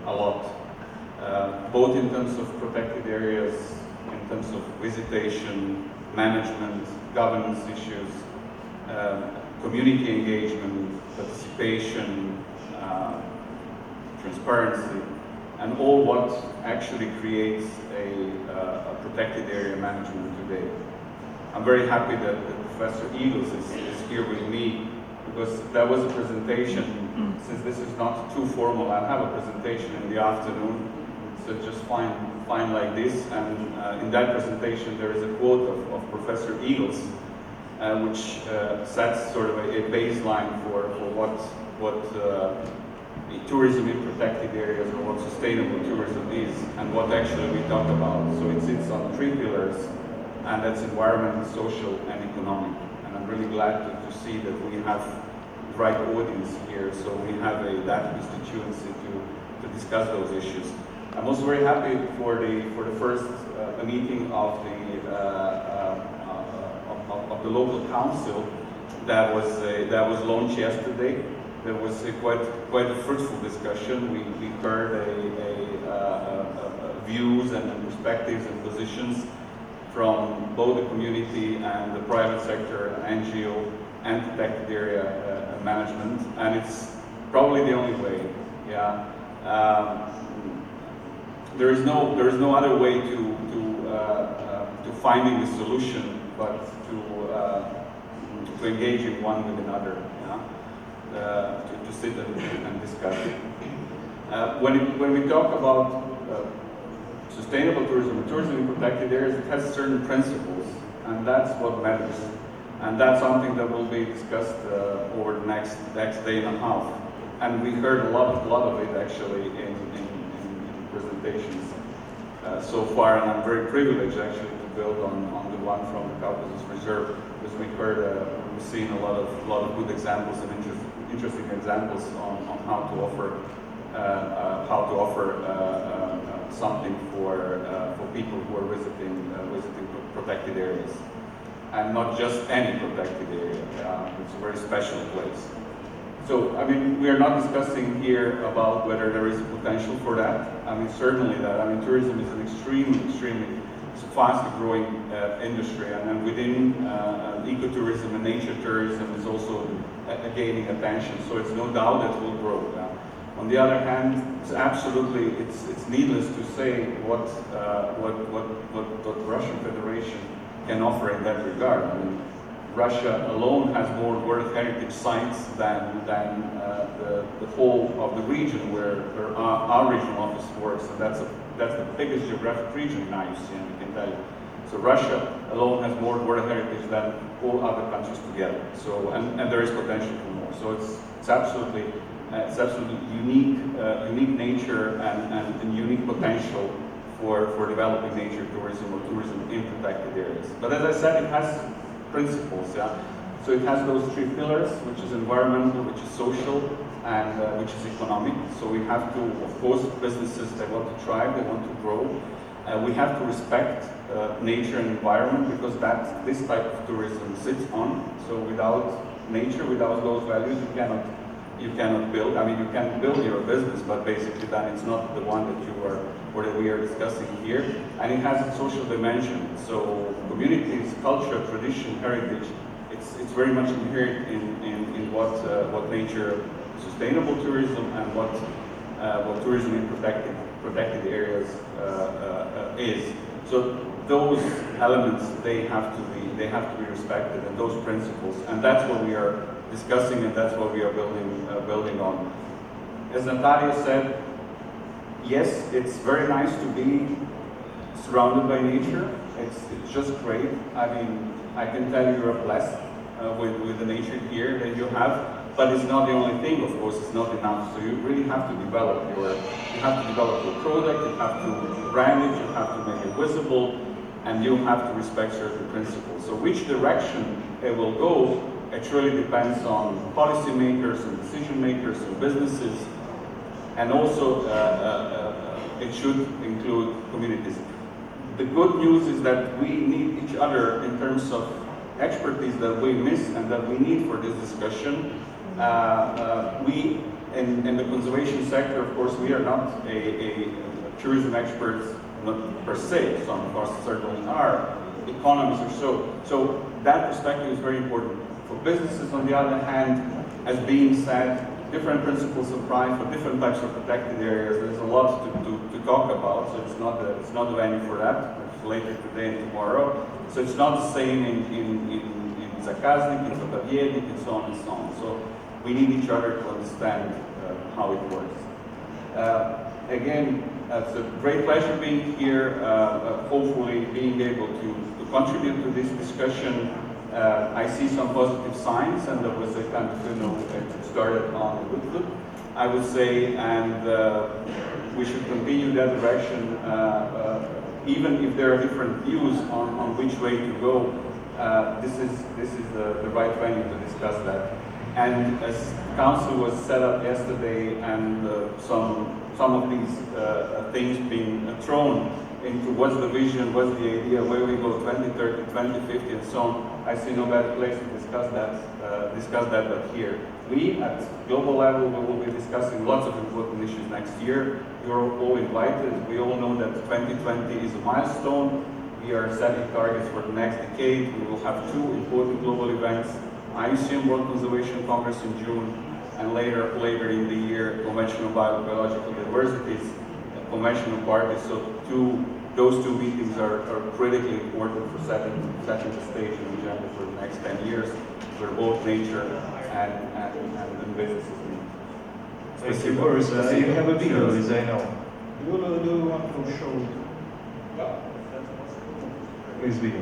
a lot, both in terms of protected areas, in terms of visitation, management, governance issues, community engagement, participation, transparency, and all what actually creates a protected area management today. I'm very happy that Professor Eagles is here with me, because that was a presentation. Since this is not too formal, I have a presentation in the afternoon, so just fine like this. And in that presentation, there is a quote of Professor Eagles, which sets sort of a baseline for what tourism in protected areas, or what sustainable tourism is, and what actually we talk about. So it sits on 3 pillars, and that's environmental, social, and economic. And I'm really glad to see that we have the right audience here, so we have that constituency to discuss those issues. I'm also very happy for the first meeting of the local council that was launched yesterday. There was quite a fruitful discussion. We heard views and perspectives and positions from both the community and the private sector, NGO, and protected area management, and it's probably the only way. Yeah, there is no other way to finding a solution but to engage in one with another. Yeah? To sit and discuss. When we talk about sustainable tourism, tourism in protected areas, it has certain principles, and that's what matters. And that's something that will be discussed over the next day and a half. And we heard a lot of it actually in presentations so far, and I'm very privileged actually to build on the one from the Caucasus Reserve, because we've seen a lot of good examples and interesting examples on how to offer something for people who are visiting protected areas, and not just any protected area. It's a very special place. So, I mean, we are not discussing here about whether there is a potential for that. I mean, certainly that. I mean, tourism is an extremely fast-growing industry, and then within ecotourism and nature tourism is also gaining attention. So it's no doubt that will grow. On the other hand, it's needless to say what Russian Federation can offer in that regard. I mean, Russia alone has more World Heritage sites than the whole of the region where our regional office works, and that's the biggest geographic region in IUCN, we can tell you. So Russia alone has more World Heritage than all other countries together. So and there is potential for more. So it's absolutely unique nature and unique potential for developing nature tourism or tourism in protected areas. But as I said, it has principles. Yeah. So it has those 3 pillars, which is environmental, which is social, and which is economic. So we have to, of course, businesses, they want to thrive, they want to grow. We have to respect nature and environment, because this type of tourism sits on. So without nature, without those values, you cannot build. I mean, you can build your business, but basically then it's not the one that we are discussing here. And it has a social dimension. So communities, culture, tradition, heritage, it's very much inherent in what nature, sustainable tourism, and what tourism in protected areas is. So those elements, they have to be respected, and those principles, and that's what we are discussing, and that's what we are building on. As Natalia said, yes, it's very nice to be surrounded by nature. It's just great. I mean, I can tell you are blessed with the nature here that you have. But it's not the only thing, of course. It's not enough. So you really have to develop your product. You have to brand it. You have to make it visible, and you have to respect certain principles. So which direction it will go, it really depends on policymakers and decision makers and businesses, and also it should include communities. The good news is that we need each other in terms of expertise that we miss and that we need for this discussion. in the conservation sector, of course, we are not a tourism experts, not per se. Some of us certainly are. Economists or so. So that perspective is very important. For businesses, on the other hand, as being said, different principles apply for different types of protected areas. There's a lot to talk about, so it's not the venue for that. It's later today and tomorrow. So it's not the same in Zakaznik, in Zapovednik, and so on and so on. So we need each other to understand how it works. Again, it's a great pleasure being here, hopefully being able to contribute to this discussion. I see some positive signs, and there was a kind of, it started on a good foot, I would say, and we should continue that direction, even if there are different views on which way to go. This is the right venue to discuss that. And as council was set up yesterday, and some of these things being thrown into what's the vision, what's the idea, where we go 2030, 2050, and so on, I see no better place to discuss that but here. We, at global level, we will be discussing lots of important issues next year. You're all invited. We all know that 2020 is a milestone. We are setting targets for the next decade. We will have two important global events, IUCN World Conservation Congress in June, and later in the year, Convention on Biological Diversities, Convention on Parties. So those two meetings are critically important for setting the stage and agenda for the next 10 years, where both nature and businesses meet. Thank you, Boris. You have a video, as I know. Do you want to show? Please video.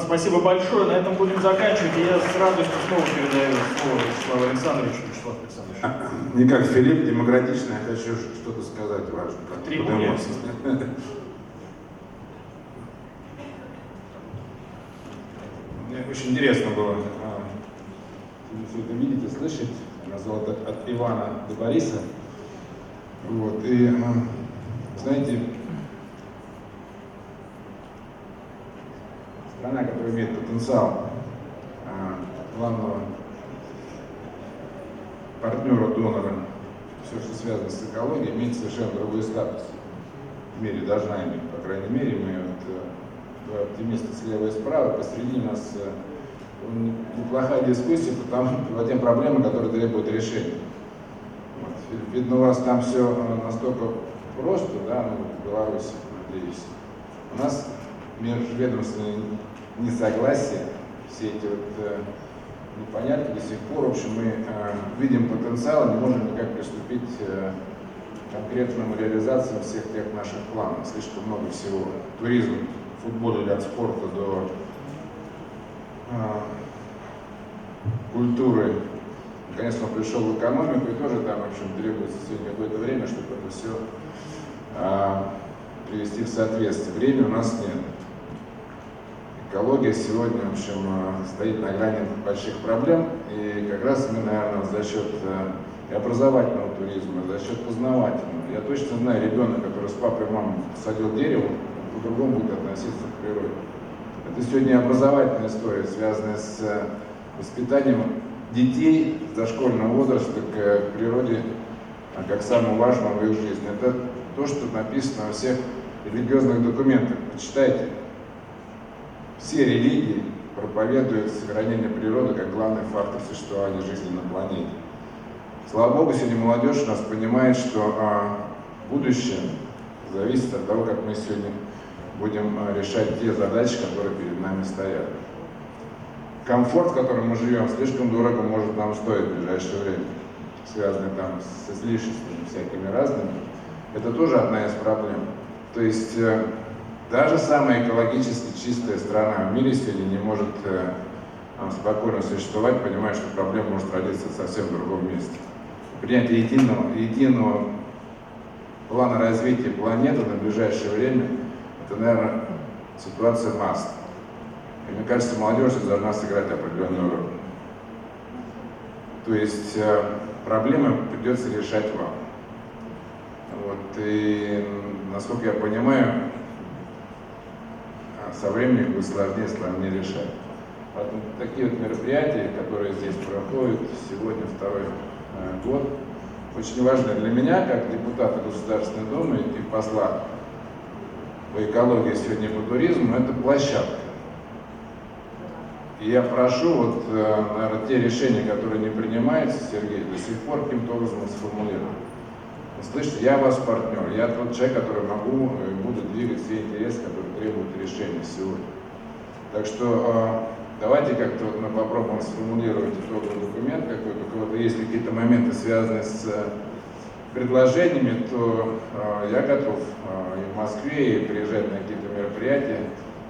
Спасибо большое. На этом будем заканчивать. И я с радостью снова передаю слово Вячеславу Александровичу. Вячеслав Александрович. Не как Филипп, демократично, я хочу что-то сказать важно. Трибуне. Мне очень интересно было все это видеть и слышать. Я назвал это от Ивана до Бориса. Вот. И, знаете, страна, которая имеет потенциал главного партнера-донора, все, что связано с экологией, имеет совершенно другой статус в мире, должна иметь, по крайней мере. Мы два оптимиста слева и справа, посреди нас неплохая дискуссия по тем проблемам, которые требуют решения. Вот. Видно, у вас там все настолько просто, да, ну, в Беларуси, надеюсь. У нас межведомственные несогласия, все эти вот непонятки до сих пор. В общем, мы видим потенциал, не можем никак приступить к конкретному реализации всех тех наших планов. Слишком много всего. Туризм, футбол или от спорта до культуры. Наконец он пришел в экономику, и тоже там, в общем, требуется сегодня какое-то время, чтобы это все привести в соответствие. Времени у нас нет. Экология сегодня, в общем, стоит на грани больших проблем, и как раз мы, наверное, за счет и образовательного туризма, за счет познавательного. Я точно знаю, ребенок, который с папой и мамой посадил дерево, по-другому будет относиться к природе. Это сегодня образовательная история, связанная с воспитанием детей с дошкольного возраста к природе, как самому важному в их жизни. Это то, что написано во всех религиозных документах. Почитайте. Все религии проповедуют сохранение природы как главный фактор существования жизни на планете. Слава Богу, сегодня молодежь у нас понимает, что будущее зависит от того, как мы сегодня будем решать те задачи, которые перед нами стоят. Комфорт, в котором мы живем, слишком дорого может нам стоить в ближайшее время, связанный там с излишествами всякими разными. Это тоже одна из проблем. То есть даже самая экологически чистая страна в мире сегодня не может спокойно существовать, понимая, что проблема может родиться совсем в другом месте. Принятие единого плана развития планеты на ближайшее время – это, наверное, ситуация must. И мне кажется, молодежь должна сыграть определенную роль. То есть проблемы придется решать вам. Вот. И, насколько я понимаю, со временем будет сложнее решать. Поэтому такие вот мероприятия, которые здесь проходят сегодня второй год, очень важны для меня, как депутата Государственной Думы и посла по экологии сегодня по туризму, это площадка. И я прошу, вот, наверное, те решения, которые не принимаются, Сергей, до сих пор каким-то образом сформулировать. Слышите, я ваш партнер, я тот человек, который могу и буду двигать все интересы, которые требуют решения сегодня. Так что давайте как-то вот мы попробуем сформулировать итоговый документ какой-то. У кого-то есть какие-то моменты, связанные с предложениями, то я готов и в Москве, и приезжать на какие-то мероприятия.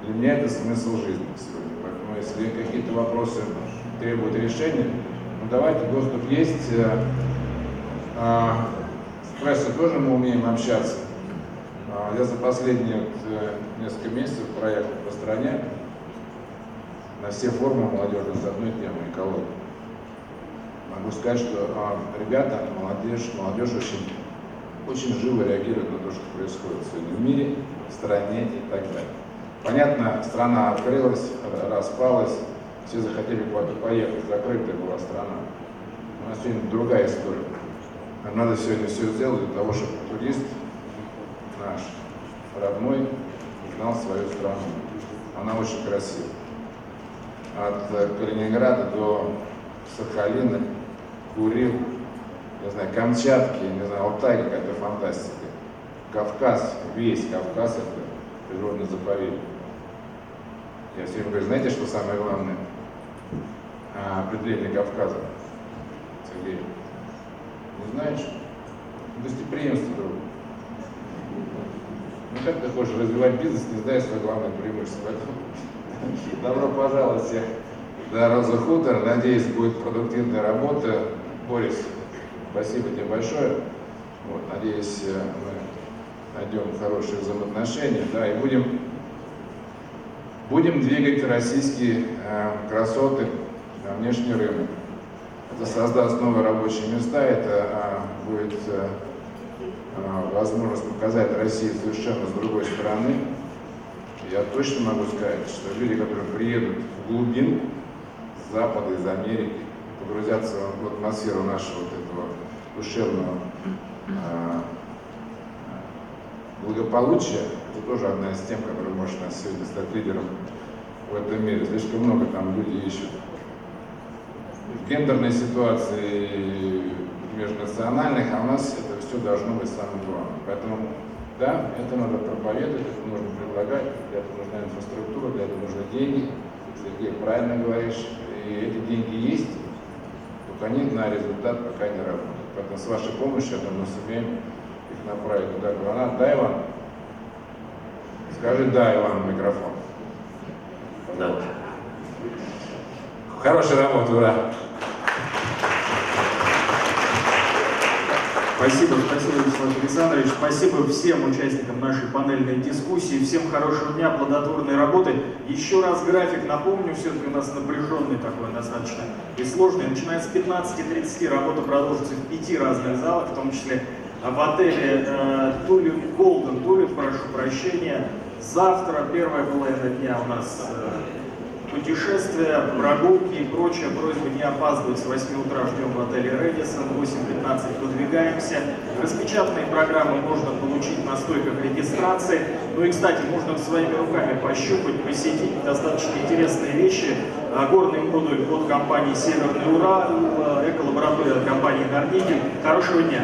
Для меня это смысл жизни сегодня. Поэтому если какие-то вопросы требуют решения, ну давайте, доступ есть. С прессой тоже мы умеем общаться. Я за последние несколько месяцев проехал по стране на все форумы молодежи с одной темой – экология. Могу сказать, что ребята, молодежь очень живо реагирует на то, что происходит сегодня в мире, в стране и так далее. Понятно, страна открылась, распалась, все захотели куда-то поехать, закрытая была страна. У нас сегодня другая история. Нам надо сегодня все сделать для того, чтобы турист наш, родной, знал свою страну. Она очень красивая. От Калининграда до Сахалина, Курил, не знаю, Камчатки, не знаю, Алтай, какая-то фантастика. Кавказ, весь Кавказ — это природный заповедник. Я все время говорю, знаете, что самое главное определение Кавказа, Сергей? Не знаешь? Гостеприимство, друг. Ну как ты хочешь развивать бизнес, не зная свое главное преимущество? Поэтому добро пожаловать всех на Роза Хутор. Надеюсь, будет продуктивная работа. Борис, спасибо тебе большое. Вот, надеюсь, мы найдем хорошие взаимоотношения, да, и будем двигать российские красоты на внешний рынок. Это создаст новые рабочие места, это будет возможность показать Россию совершенно с другой стороны. Я точно могу сказать, что люди, которые приедут в глубину, Запада, из Америки, погрузятся в атмосферу нашего вот этого душевного благополучия. Это тоже одна из тем, которая может нас сегодня стать лидером в этом мире. Слишком много там люди ищут гендерной ситуации, межнациональных, а у нас это все должно быть самое главное. Поэтому, да, это надо проповедовать, это нужно предлагать, для этого нужна инфраструктура, для этого нужны деньги. Сергей, правильно говоришь, и эти деньги есть, только они на результат пока не работают. Поэтому с вашей помощью, я думаю, мы сумеем их направить туда, куда надо. Да, Иван? Скажи «да», Иван, микрофон. Да. Хорошая работа, ура! Спасибо, Вячеслав Александрович. Спасибо всем участникам нашей панельной дискуссии. Всем хорошего дня, плодотворной работы. Еще раз график напомню, все-таки у нас напряженный такой достаточно и сложный. Начиная с 15:30 работа продолжится в 5 разных залах, в том числе в отеле Golden Tulip, прошу прощения. Завтра, первая половина дня у нас путешествия, прогулки и прочее. Просьба не опаздывать. С 8 утра ждем в отеле Редисон, в 8:15 выдвигаемся. Распечатанные программы можно получить на стойках регистрации. Ну и, кстати, можно своими руками пощупать, посетить достаточно интересные вещи. Горный модуль от компании «Северный Урал», эколаборатория от компании «Нордики». Хорошего дня!